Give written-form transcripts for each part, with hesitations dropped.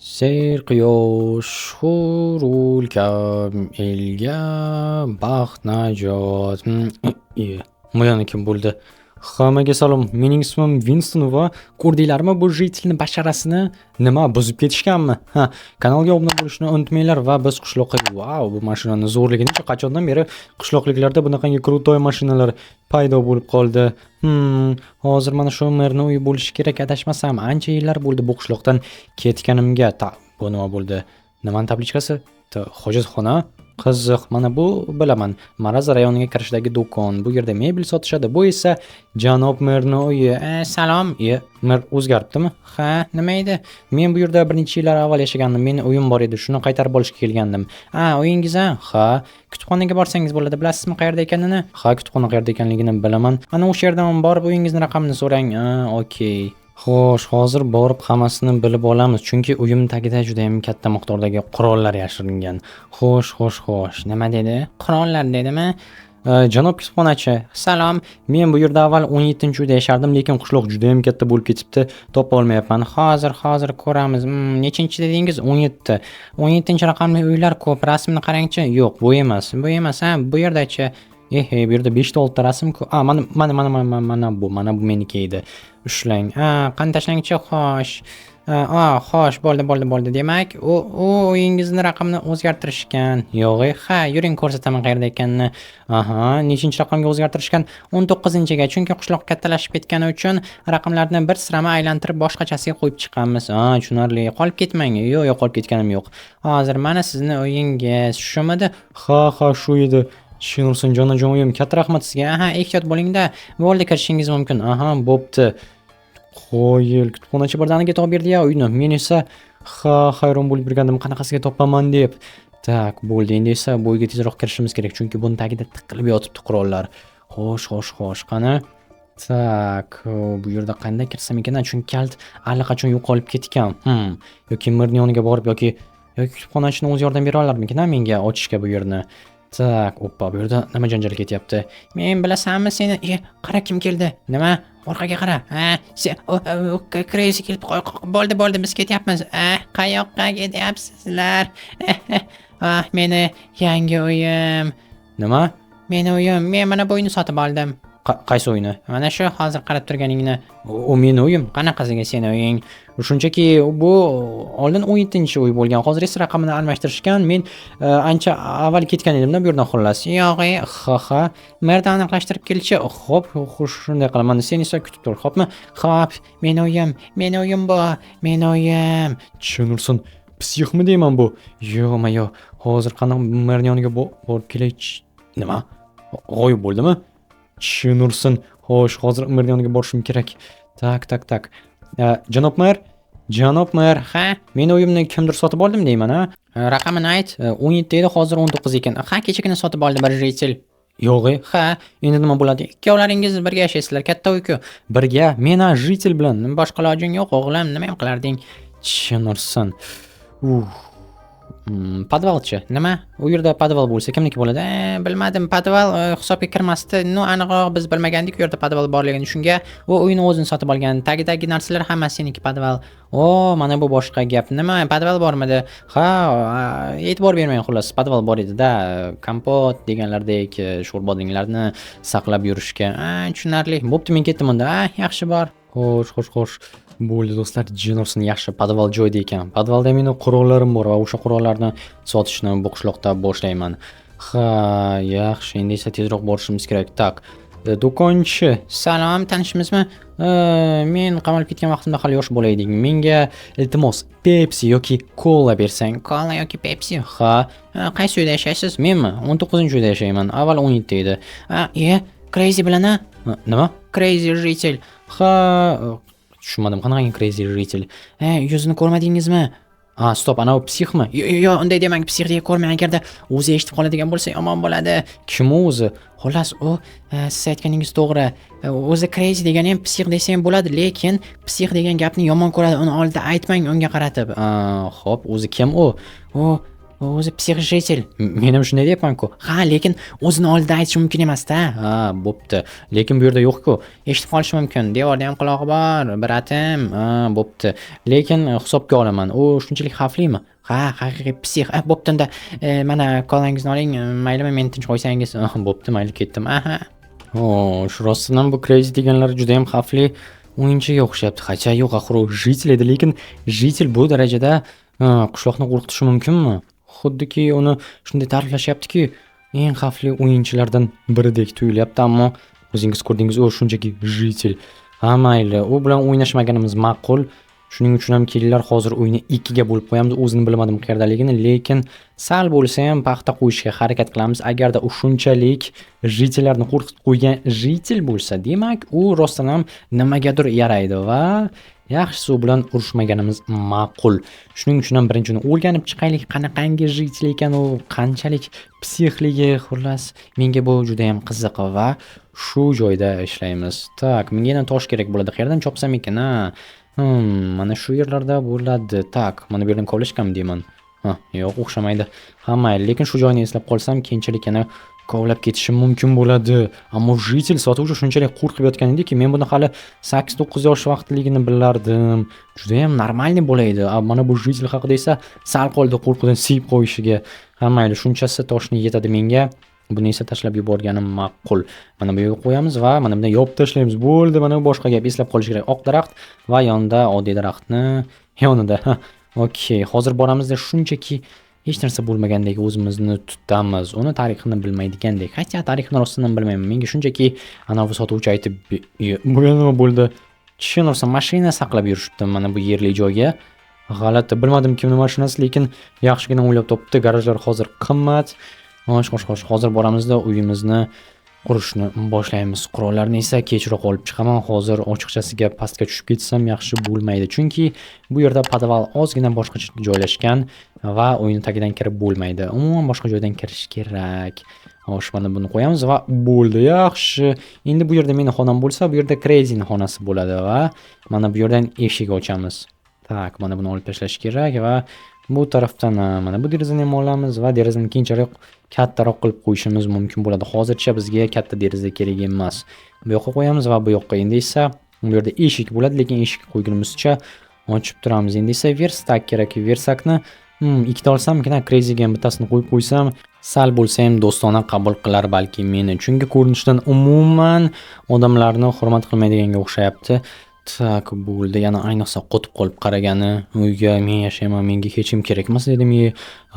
Seyr quyosh hurilkam elga baxt najot. Mana kim bo'ldi? Hammaga salom. Mening ismim Winston va ko'rdinglarmi bu jitelni basharasini nima buzib ketishganmi? Kanalga obuna bo'lishni unutmanglar va biz qishloqqa bu mashinani zo'rligini qachondan beri qishloqliklarda bunaqangi krutoy mashinalar paydo bo'lib qoldi. Hozir mana shu merni uyi bo'lishi kerak, adashmasam. Ancha yillar bo'ldi bu qishloqdan ketganimga. Bu nima bo'ldi? Nimani tablichkasi? Hojatxona. Qiziq, mana bu bilaman. Maraz rayoniga kirishdagi do'kon. Bu yerda mebel sotishadi. Bu esa janob merning uyi. Salom. Mer o'zgaribdimi? Ha, nima edi? Men bu yerda bir necha yillar avval yashagandim. Mening uyim bor edi. Shuni qaytarib olishga kelgandim. Uyingiz Ha, kutubxonaga borsangiz bo'ladi. Bilasizmi qayerda ekanini? Ha, kutubxona qayerda ekanligini bilaman. Ana o'sha yerdan borib uyingizning raqamini so'rang. Okey. Xo'sh, hozir borib hammasini bilib olamiz, chunki uyim tagida juda ham katta miqdordagi qurollar yashiringan. Xo'sh. Nima dedi? Qurollar dedimi? Janob kutubxonachi, salom. Men bu yerda avval 17-uyda yashardim, lekin qishloq juda ham katta bo'lib ketibdi, topa olmayapman. Hozir ko'ramiz. Nechinchi dedingiz? 17. 17-raqamli uylar ko'p. Rasmni qarangchi. Yo'q, bu emas. Bu yerdachi. Bu yerda 5 ta 6 ta rasm-ku. Mana bu meniki edi. Ushlang. Qani tashlangchi, xo'sh. Xo'sh, bo'ldi. Demak, uyingizning raqamini o'zgartirishgan. Yo'q, yuring ko'rsataman qayerda ekanini. Nechinchi raqamga o'zgartirishgan? 19-ga, chunki qishloq kattalashib ketgani uchun raqamlarni bir sirama aylantirib boshqachasiga qo'yib chiqamiz. Tushunarli. Qolib ketmang. Yo'q, qolib ketganim yo'q. Hozir mana sizning uyingiz, shumidi? Ha, shu edi. Tushunursin, jonajon uyim. Katta rahmat sizga. Ehtiyot bo'ling-da. Bo'ldi, kirishingiz mumkin. Bo'pti. Qo'yil, kutubxonachi birdaniga topib berdi-ya uyni. Men esa hayron bo'lib yurgandim, qanaqasiga topaman deb. Tak, bo'ldi. Endi esa bu uyga tezroq kirishimiz kerak, chunki buni tagida tiqilib yotibdi qurollar. Xo'sh, qani? Tak, bu yerda qanday kirsam ekan? Chunki kalt allaqachon yo'qolib ketgan. Yoki mirning yoniga borib yoki kutubxonachining o'zi yordam bera olarmikin menga ochishga bu yerni. Tak, bu yerda nima janjal ketyapti? Men bilasanmi seni? Qara kim keldi? Nima? Orqaga qara. Crazy kelib bo'ldi, biz ketyapmiz. Qayoqqa ketyapsizlar? Meni yangi uyim. Nima? Meni uyim. Men mana bu uyni sotib oldim. Qaysi uyni? Mana shu hozir qarab turganingni. U meni uyim. Qanaqasiga seni uying? Shunchaki bu oldin 17-uy bo'lgan. Hozir esa raqamini almashtirishgan. Men ancha avval ketgan edim-da bu yerdan xullas. Yo'q, merdan aniqlashtirib kelchi. Xo'p, shunday qilaman. Sen esa kutib tur, xo'pmi? Xo'p, meni uyim bu. Meni uyim. Tushunursin. Psixmi deyman bu? Yo'q. Hozir qanaqa merning yoniga borib kelaychi. Nima? G'oyib bo'ldimi? Tushunursin. Xo'sh, hozir merning yoniga borishim kerak. Tak. Janob mer. Meni uyimni kimdir sotib oldim deyman, Raqamini ayt. 17 edi, hozir 19 ekan. Kechagina sotib oldi bir jitel. Yo'q, endi nima bo'ladi? Ikkovlaringiz birga yashaysizlar, katta uy-ku. Birga, men jitel bilan boshqa ilojing yo'q, o'g'lim, nima ham qilarding? Tushunursin. Podvalchi. Nima? U yerda podval bo'lsa kimniki bo'ladi? Bilmadim, podval hisobga kirmasdi. Aniqroq biz bilmagandik u yerda podval borligini. Shunga u uyni o'zini sotib olgan. Tagidagi narsalar hammasi seniki podval. Mana bu boshqa gap. Nima? Podval bormidi? E'tibor bermang xullas. Podval bor edi-da. Kompot deganlardek sho'rbodinglarni saqlab yurishga. Tushunarli. Bo'pti, men ketdim unda. Yaxshi bor. Xo'sh. Bo'ldi do'stlar, Jinorsin yaxshi podval joyda ekan. Podvalda meni qurollarim bor va o'sha qurollarni sotishni bu qishloqda boshlayman. Yaxshi, endi esa tezroq borishimiz kerak. Tak, do'konchi, salom, tanishmizmi? Men qamalib ketgan vaqtimda hali yosh bola edik. Menga iltimos Pepsi yoki Cola bersang. Cola yoki Pepsi? Qaysi uyda yashaysiz? Menmi? 19-uyda yashayman. Avval 17 edi. Crazy bilan Nima? Crazy jitel. Tushunmadim, qanaqa crazy jitel? Yuzini ko'rmadingizmi? Stop, ana u psixmi? Yo'q, unday demang, psix deya ko'rmang. Agarda o'zi eshitib qoladigan bo'lsa, yomon bo'ladi. Kim o'zi? Xullas, siz aytganingiz to'g'ri. O'zi crazy degani ham psix desa ham bo'ladi, lekin psix degan gapni yomon ko'radi. Uni oldida aytmang unga qaratib. Xo'p, o'zi kim u? O'zi psixishitel. Men ham shunday deyapman-ku. Ha, lekin o'zini oldida aytish mumkin emas-da. Ha, bo'pti. Lekin bu yerda yo'q-ku. Eshitib qolishi mumkin. Devorda ham qulog'i bor, bratim. Ha, bo'pti. Lekin hisobga olaman. U shunchalik xavflimi? Ha, haqiqiy psix. Bo'pti unda. Mana qo'lingizni oling, maylimi, meni tinch qo'ysangiz. Bo'pti, mayli ketdim. Aha. Shu rostdan ham bu Crazy deganlar juda ham xavfli o'yinchiga o'xshayapti. Hacha yo'q, axir u jitel edi, lekin jitel bu darajada qishloqni qo'rqitishi mumkinmi? Xuddiki uni shunday ta'riflashyaptiki, eng xavfli o'yinchilardan biridek tuyulyapti, ammo o'zingiz ko'rdingiz, u shunchaki jitel. Ha, mayli, u bilan o'ynashmaganimiz ma'qul. Shuning uchun ham kelinglar, hozir o'yinni 2 ga bo'lib qo'yamiz. O'zini bilmadim qayerdaligini, lekin sal bo'lsa ham paxta qo'yishga harakat qilamiz. Agarda u shunchalik jitellarni qo'rqitib qo'ygan jitel bo'lsa, demak, u rostdan ham nimagadir yaraydi va yaxshisi u bilan urushmaganimiz ma'qul. Shuning uchun ham birinchi uni o'rganib chiqaylik, qanaqangi jitel ekan u, qanchalik psixligi, xullas, menga bu juda ham qiziq va shu joyda ishlaymiz. Tak, menga yana tosh kerak bo'ladi. Qayerdan chopsam ekan? Mana shu yerlarda bo'ladi. Tak, mana bu yerdan kovlashganmi deyman. Yo'q, o'xshamaydi. Ha, mayli, lekin shu joyni eslab qolsam, keyinchalik yana kovlab ketishim mumkin bo'ladi. Ammo jitel sotuvchi shunchalik qo'rqib yotgan ediki, men buni hali 8-9 yosh vaqtligini bilardim. Juda ham normalniy bo'laydi. Mana bu jitel haqida esa sal qoldi qo'rquvdan siyib qo'yishiga. Ha, mayli, shunchasi toshni yetadi menga. Buni esa tashlab yuborganim ma'qul. Mana bu yerga qo'yamiz va mana bundan yopib tashlaymiz. Bo'ldi, mana boshqa gap eslab qolish kerak. Oq daraxt va yonida oddiy daraxtni yonida. Okey, hozir boramizda shunchaki hech narsa bo'lmagandek o'zimizni tutamiz. Uni tarixini bilmaydigandek. Hatto tarixini rostdan bilmayman. Menga shunchaki anavi sotuvchi aytib, bu nima bo'ldi? Tushunarsa mashina saqlab yurishibdi mana bu yerli joyga. G'alati, bilmadim kimning mashinasi, lekin yaxshigina o'ylab topdi. Garajlar hozir qimmat. Xo'sh, hozir boramizda uyimizni qurishni boshlaymiz. Qurollarni esa kechroq olib chiqaman. Hozir ochiqchasiga pastga tushib ketsam yaxshi bo'lmaydi. Chunki bu yerda podval ozgina boshqacha joylashgan va o'yin tagidan kirib bo'lmaydi. Umuman boshqa joydan kirish kerak. Xo'sh, mana buni qo'yamiz va bo'ldi, yaxshi. Endi bu yerda meni xonam bo'lsa, bu yerda Crazy'ning xonasi bo'ladi va mana bu yerdan eshik ochamiz. Tak, mana buni olib tashlash kerak va bu tarafdan mana bu derazani ham olamiz va derazani keyinchalik kattaroq qilib qo'yishimiz mumkin bo'ladi. Hozircha bizga katta deraza kerak emas. Bu yoqqa qo'yamiz va bu yoqqa endi esa bu yerda eshik bo'ladi, lekin eshik qo'ygunimizcha ochib turamiz. Endi esa versak kerak. Versakni ikkita olsamkin, Crazy'ga ham bittasini qo'yib qo'ysam, sal bo'lsa ham do'stona qabul qilar balki meni. Chunki ko'rinishdan umuman odamlarni hurmat qilmaydiganga o'xshayapti. Tak, bo'ldi. Yana ayniqsa qotib qolib qaragani, uyga men yashayman, menga hech kim kerak emas dedim.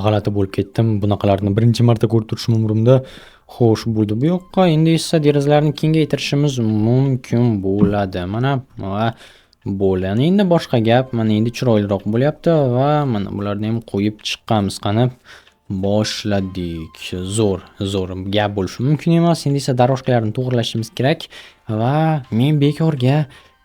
G'alati bo'lib ketdim. Bunaqalarni birinchi marta ko'rib turishim umrimda. Xo'sh, bo'ldi. Bu yoqqa endi esa derazalarni kengaytirishimiz mumkin bo'ladi. Mana va bo'ladi. Endi boshqa gap, mana endi chiroyliroq bo'lyapti va mana bularni ham qo'yib chiqqamiz. Qani boshladik. Zo'r gap bo'lishi mumkin emas. Endi esa daroshkalarni to'g'rilashimiz kerak va men bekorga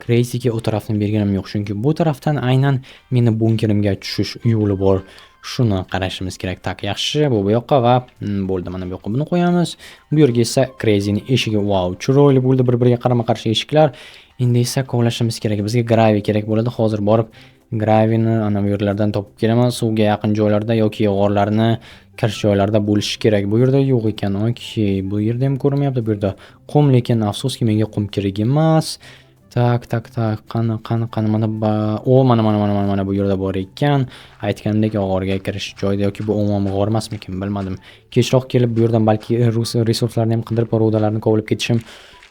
Crazy'ga u tarafni berganim yo'q, chunki bu tarafdan aynan meni bunkerimga tushish yo'li bor. Shuni qarashimiz kerak. Tak, yaxshi, bu yoqqa va bo'ldi. Mana bu yoqqa buni qo'yamiz. Bu yerga esa Crazy'ning eshigi. Wow, chiroyli bo'ldi, bir-biriga qarama-qarshi eshiklar. Endi esa kovlashimiz kerak. Bizga graviy kerak bo'ladi. Hozir borib graviyni ana bu yerlardan topib kelaman. Suvga yaqin joylarda yoki g'orlarni kirish joylarida bo'lishi kerak. Bu yerda yo'q ekan. Okey, bu yerda ham ko'rinmayapti. Bu yerda qum, lekin afsuski menga qum kerak emas. Tak, qani mana bu yerda bor ekan. Aytganimdek g'orga kirish joyda yoki bu umuman g'or emasmikin, bilmadim. Kechroq kelib bu yerdan balki resurslarni ham qidirib, rudalarni kovlab ketishim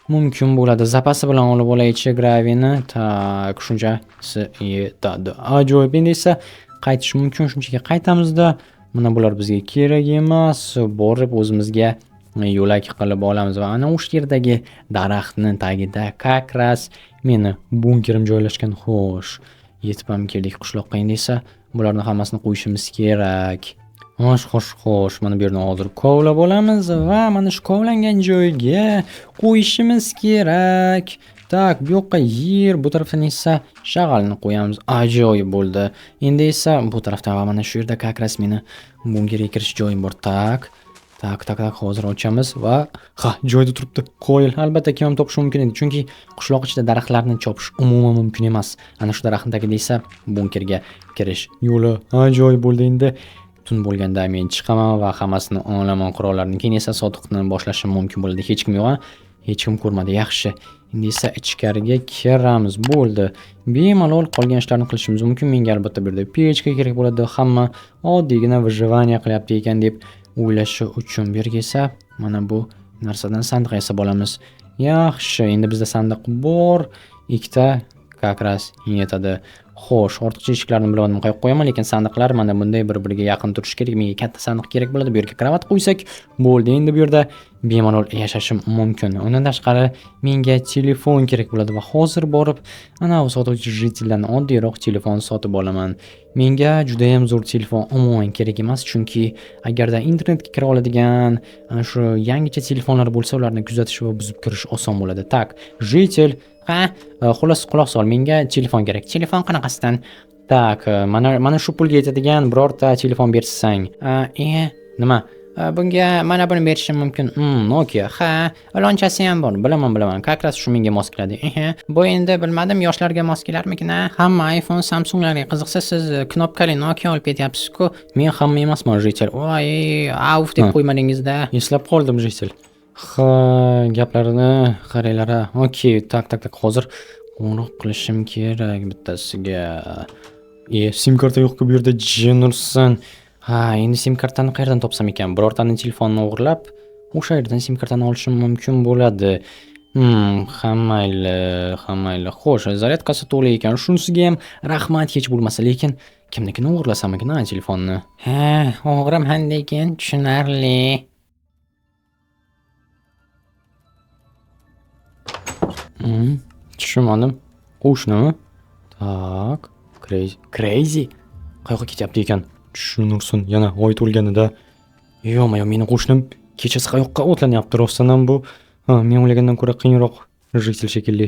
mumkin bo'ladi. Zapasi bilan olib olaychi graviyni. Tak, shunchasi yetadi. Ajoyib. Endi esa qaytish mumkin, shunchaki qaytamizda. Mana bular bizga kerak emas. Borib o'zimizga yo'lak qilib olamiz va ana o'sha yerdagi daraxtning tagida kakras meni bunkerim joylashgan. Xo'sh, yetib ham keldik qishloqqa. Endi esa bularni hammasini qo'yishimiz kerak. Xo'sh, mana bu yerni hozir kovlab olamiz va mana shu kovlangan joyga qo'yishimiz kerak. Tak, bu yoqqa yer, bu tarafdan esa shag'alni qo'yamiz. Ajoyib bo'ldi. Endi esa bu tarafdan va mana shu yerda kakras meni bunkerga kirish joyim bor. Tak, hozir ochamiz va joyda turibdi. Qo'yil. Albatta kim ham topish mumkin edi, chunki qishloq ichida daraxtlarni chopish umuman mumkin emas. Ana shu daraxtning tagida esa bunkerga kirish yo'li. Ajoyib bo'ldi. Endi tun bo'lganda men chiqaman va hammasini olaman qurollarni. Keyin esa sotiqni boshlashim mumkin bo'ladi. Hech kim yo'q, hech kim ko'rmadi. Yaxshi. Endi esa ichkariga kiramiz. Bo'ldi. Bemalol qolgan ishlarni qilishimiz mumkin. Menga albatta bu yerda pechka kerak bo'ladi. Hamma oddiygina выживание qilyapti ekan deb o'ylashi uchun. Bu yerga esa mana bu narsadan sandiq yasab olamiz. Yaxshi. Endi bizda sandiq bor. Ikkita как раз yetadi. Xo'sh, ortiqcha eshiklarni bilmadim qo'yib qo'yaman, lekin sandiqlar mana bunday bir-biriga yaqin turishi kerak. Menga katta sandiq kerak bo'ladi. Bu yerga kravat qo'ysak, bo'ldi. Endi bu yerda bemalol yashashim mumkin. Undan tashqari menga telefon kerak bo'ladi va hozir borib ana u sotuvchi jitildan oddiyroq telefon sotib olaman. Menga juda ham zo'r telefon umuman kerak emas, chunki agarda internetga kira oladigan ana shu yangicha telefonlar bo'lsa, ularni kuzatish va buzib kirish oson bo'ladi. Tak, jitil xullas quloq sol, menga telefon kerak. Telefon qanaqasidan? Tak, mana shu pulga yetadigan birorta telefon bersang. Nima? Bunga mana buni berishim mumkin. Nokia. Ha, ilonchasi ham bor. Bilaman. Как раз shu menga mos keladi. Bu endi bilmadim, yoshlarga mos kelarmikin? Hamma iPhone, Samsunglarga qiziqsa, siz knopkali Nokia olib ketyapsiz-ku. Men hamma emasman, jitil. Voy, avf deb qo'ymadingiz-da. Eslab qoldim, jitil. Ha, gaplarini qaranglar. Okey, tak. Hozir qo'ng'iroq qilishim kerak bittasiga. Sim karta yo'q-ku bu yerda, jinursan. Ha, endi sim kartani qayerdan topsam ekan? Birortaning telefonini o'g'irlab, o'sha yerdan sim kartani olishim mumkin bo'ladi. Hammayli. Xo'sh, zaryadkasi to'la ekan. Shunisiga ham rahmat hech bo'lmasa, lekin kimnikini o'g'irlasam ekan telefonni? Ha, o'g'rimhan lekin tushunarli. Tushunmadim. Qo'shnimi? Tak, crazy. Qayoqqa ketyapti ekan? Tushunursin, yana oy to'lganida. Yo'q, meni qo'shnim kechasi qayoqqa o'tlanyapti rostdan ham bu. Men o'ylagandan ko'ra qiyinroq jitil shekilli.